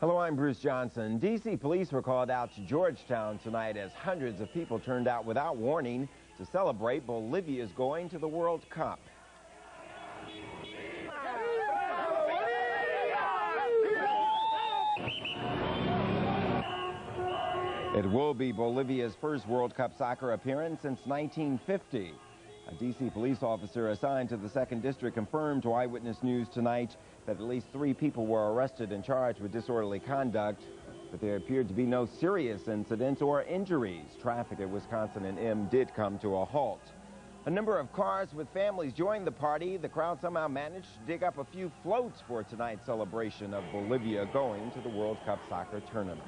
Hello, I'm Bruce Johnson. D.C. police were called out to Georgetown tonight as hundreds of people turned out without warning to celebrate Bolivia's going to the World Cup. It will be Bolivia's first World Cup soccer appearance since 1950. A D.C. police officer assigned to the 2nd District confirmed to Eyewitness News tonight that at least 3 people were arrested and charged with disorderly conduct, but there appeared to be no serious incidents or injuries. Traffic at Wisconsin and M did come to a halt. A number of cars with families joined the party. The crowd somehow managed to dig up a few floats for tonight's celebration of Bolivia going to the World Cup soccer tournament.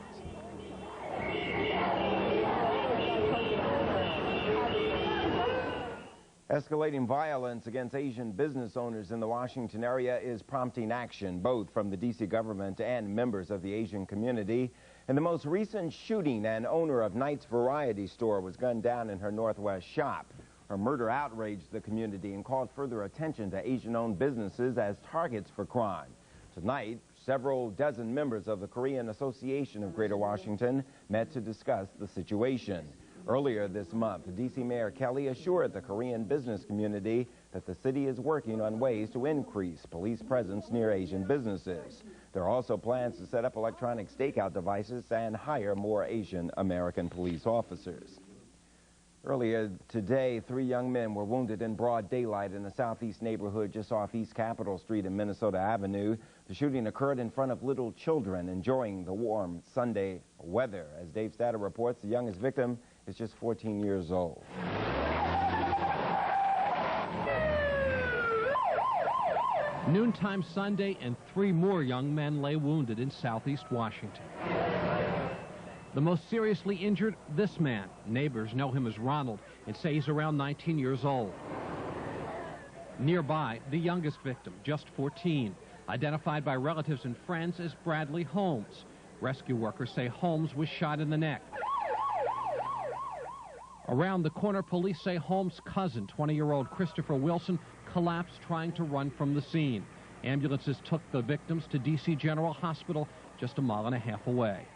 Escalating violence against Asian business owners in the Washington area is prompting action, both from the D.C. government and members of the Asian community. In the most recent shooting, an owner of Knight's Variety Store was gunned down in her Northwest shop. Her murder outraged the community and called further attention to Asian-owned businesses as targets for crime. Tonight, several dozen members of the Korean Association of Greater Washington met to discuss the situation. Earlier this month, D.C. Mayor Kelly assured the Korean business community that the city is working on ways to increase police presence near Asian businesses. There are also plans to set up electronic stakeout devices and hire more Asian American police officers. Earlier today, 3 young men were wounded in broad daylight in the southeast neighborhood just off East Capitol Street and Minnesota Avenue. The shooting occurred in front of little children enjoying the warm Sunday weather. As Dave Statter reports, the youngest victim is just 14 years old. Noontime Sunday, and 3 more young men lay wounded in southeast Washington. The most seriously injured, this man. Neighbors know him as Ronald and say he's around 19 years old. Nearby, the youngest victim, just 14, identified by relatives and friends as Bradley Holmes. Rescue workers say Holmes was shot in the neck. Around the corner, police say Holmes' cousin, 20-year-old Christopher Wilson, collapsed trying to run from the scene. Ambulances took the victims to D.C. General Hospital, just a mile and a half away.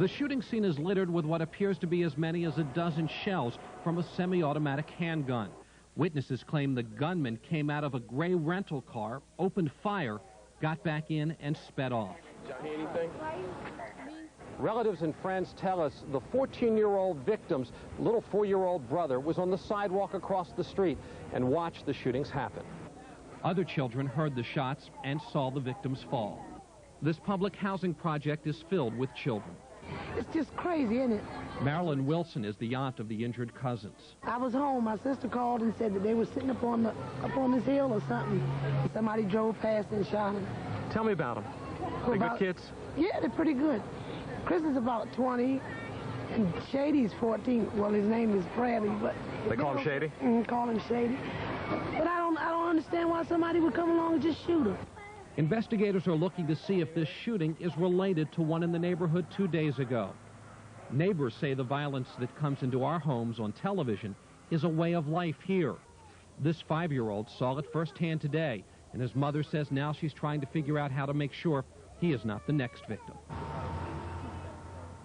The shooting scene is littered with what appears to be as many as a dozen shells from a semi-automatic handgun. Witnesses claim the gunman came out of a gray rental car, opened fire, got back in, and sped off. Johnny, anything? Relatives and friends tell us the 14-year-old victim's little 4-year-old brother was on the sidewalk across the street and watched the shootings happen. Other children heard the shots and saw the victims fall. This public housing project is filled with children. It's just crazy, isn't it? Marilyn Wilson is the aunt of the injured cousins. I was home. My sister called and said that they were sitting up on this hill or something. Somebody drove past and shot them. Tell me about them. They're good kids? Yeah, they're pretty good. Chris is about 20, and Shady's 14. Well, his name is Bradley, but... They call him Shady? Call him Shady. But I don't understand why somebody would come along and just shoot him. Investigators are looking to see if this shooting is related to one in the neighborhood 2 days ago. Neighbors say the violence that comes into our homes on television is a way of life here. This 5-year-old saw it firsthand today, and his mother says now she's trying to figure out how to make sure he is not the next victim.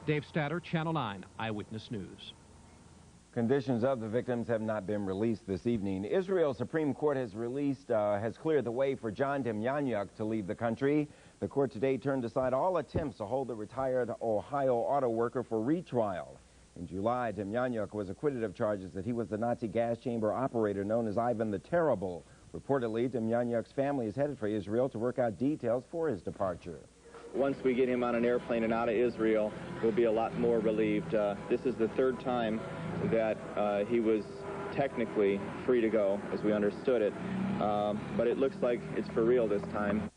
Dave Statter, Channel 9, Eyewitness News. Conditions of the victims have not been released this evening. Israel's Supreme Court has cleared the way for John Demjanjuk to leave the country. The court today turned aside all attempts to hold the retired Ohio auto worker for retrial. In July, Demjanjuk was acquitted of charges that he was the Nazi gas chamber operator known as Ivan the Terrible. Reportedly, Demjanjuk's family is headed for Israel to work out details for his departure. Once we get him on an airplane and out of Israel, we'll be a lot more relieved. This is the 3rd time that he was technically free to go, as we understood it. But it looks like it's for real this time.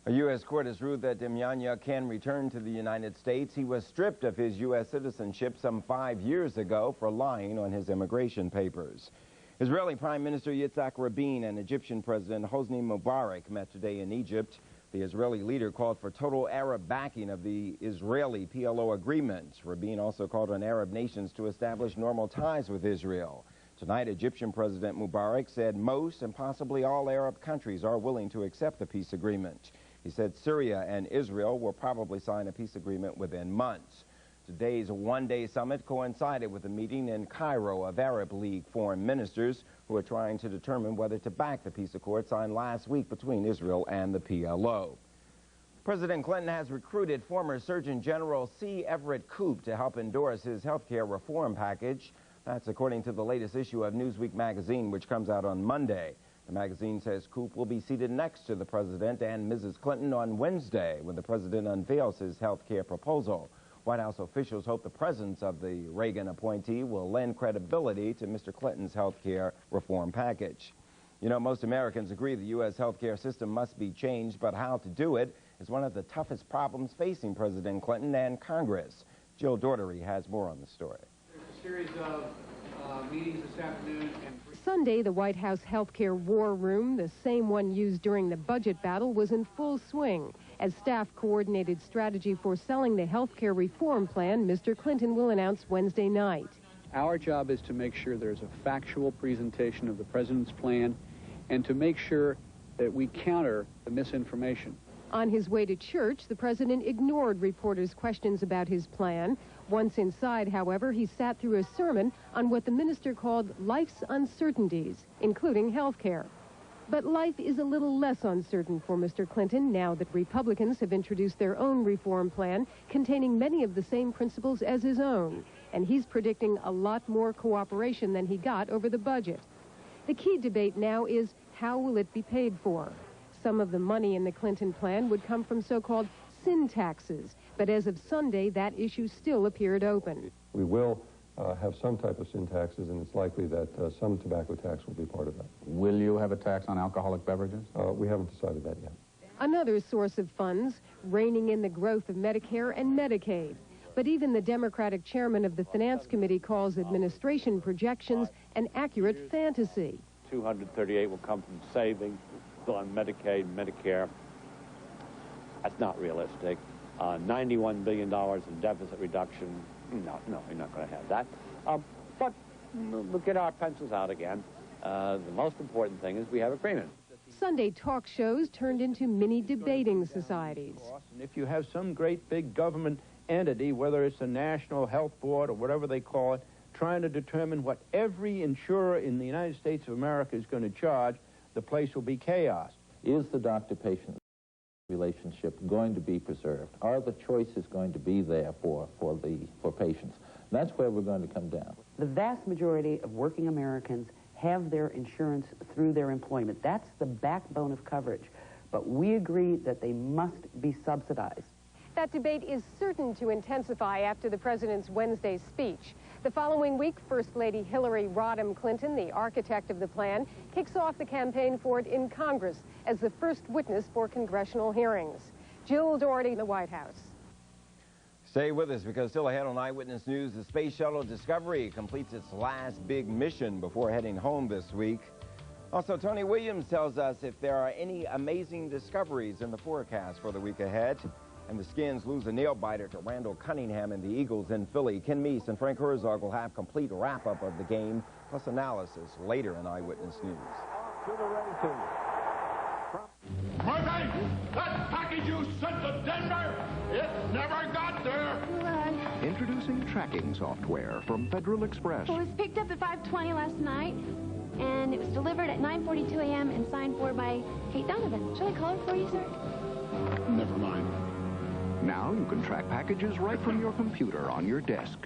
A U.S. court has ruled that Demjanjuk can return to the United States. He was stripped of his U.S. citizenship some 5 years ago for lying on his immigration papers. Israeli Prime Minister Yitzhak Rabin and Egyptian President Hosni Mubarak met today in Egypt. The Israeli leader called for total Arab backing of the Israeli PLO agreement. Rabin also called on Arab nations to establish normal ties with Israel. Tonight, Egyptian President Mubarak said most and possibly all Arab countries are willing to accept the peace agreement. He said Syria and Israel will probably sign a peace agreement within months. Today's one-day summit coincided with a meeting in Cairo of Arab League foreign ministers who are trying to determine whether to back the peace accord signed last week between Israel and the PLO. President Clinton has recruited former Surgeon General C. Everett Koop to help endorse his health care reform package. That's according to the latest issue of Newsweek magazine, which comes out on Monday. The magazine says Koop will be seated next to the president and Mrs. Clinton on Wednesday when the president unveils his health care proposal. White House officials hope the presence of the Reagan appointee will lend credibility to Mr. Clinton's health care reform package. You know, most Americans agree the U.S. health care system must be changed, but how to do it is one of the toughest problems facing President Clinton and Congress. Jill Daugherty has more on the story. There's a series of meetings this afternoon. Sunday, the White House health care war room, the same one used during the budget battle, was in full swing. As staff coordinated strategy for selling the health care reform plan Mr. Clinton will announce Wednesday night. Our job is to make sure there's a factual presentation of the president's plan and to make sure that we counter the misinformation. On his way to church, the president ignored reporters' questions about his plan. Once inside, however, he sat through a sermon on what the minister called life's uncertainties, including health care. But life is a little less uncertain for Mr. Clinton now that Republicans have introduced their own reform plan containing many of the same principles as his own. And he's predicting a lot more cooperation than he got over the budget. The key debate now is how will it be paid for? Some of the money in the Clinton plan would come from so-called sin taxes. But as of Sunday, that issue still appeared open. We will have some type of sin taxes, and it's likely that some tobacco tax will be part of that. Will you have a tax on alcoholic beverages? We haven't decided that yet. Another source of funds, reining in the growth of Medicare and Medicaid. But even the Democratic chairman of the Finance Committee calls administration projections an accurate fantasy. 238 will come from savings on Medicaid, Medicare. That's not realistic. $91 billion in deficit reduction. No, you're not going to have that. But we'll get our pencils out again. The most important thing is we have agreement. Sunday talk shows turned into mini debating societies. And if you have some great big government entity, whether it's a National Health Board or whatever they call it, trying to determine what every insurer in the United States of America is going to charge, the place will be chaos. Is the doctor-patient relationship going to be preserved? Are the choices going to be there for patients? And that's where we're going to come down. The vast majority of working Americans have their insurance through their employment. That's the backbone of coverage. But we agree that they must be subsidized. That debate is certain to intensify after the president's Wednesday speech. The following week, First Lady Hillary Rodham Clinton, the architect of the plan, kicks off the campaign for it in Congress as the first witness for congressional hearings. Jill Daugherty in the White House. Stay with us because still ahead on Eyewitness News, the Space Shuttle Discovery completes its last big mission before heading home this week. Also, Tony Williams tells us if there are any amazing discoveries in the forecast for the week ahead. And the Skins lose a nail-biter to Randall Cunningham and the Eagles in Philly. Ken Meese and Frank Herzog will have complete wrap-up of the game, plus analysis later in Eyewitness News. Murphy, that package you sent to Denver, it never got there. Introducing tracking software from Federal Express. It was picked up at 5:20 last night, and it was delivered at 9:42 a.m. and signed for by Kate Donovan. Shall I call her for you, sir? Never mind. Now you can track packages right from your computer on your desk.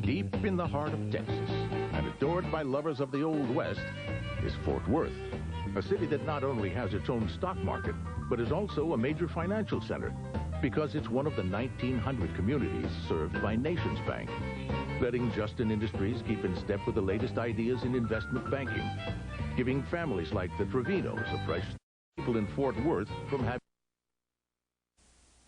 Deep in the heart of Texas, and adored by lovers of the Old West, is Fort Worth, a city that not only has its own stock market, but is also a major financial center, because it's one of the 1,900 communities served by NationsBank, letting Justin Industries keep in step with the latest ideas in investment banking, giving families like the Trevinos a fresh people in Fort Worth from having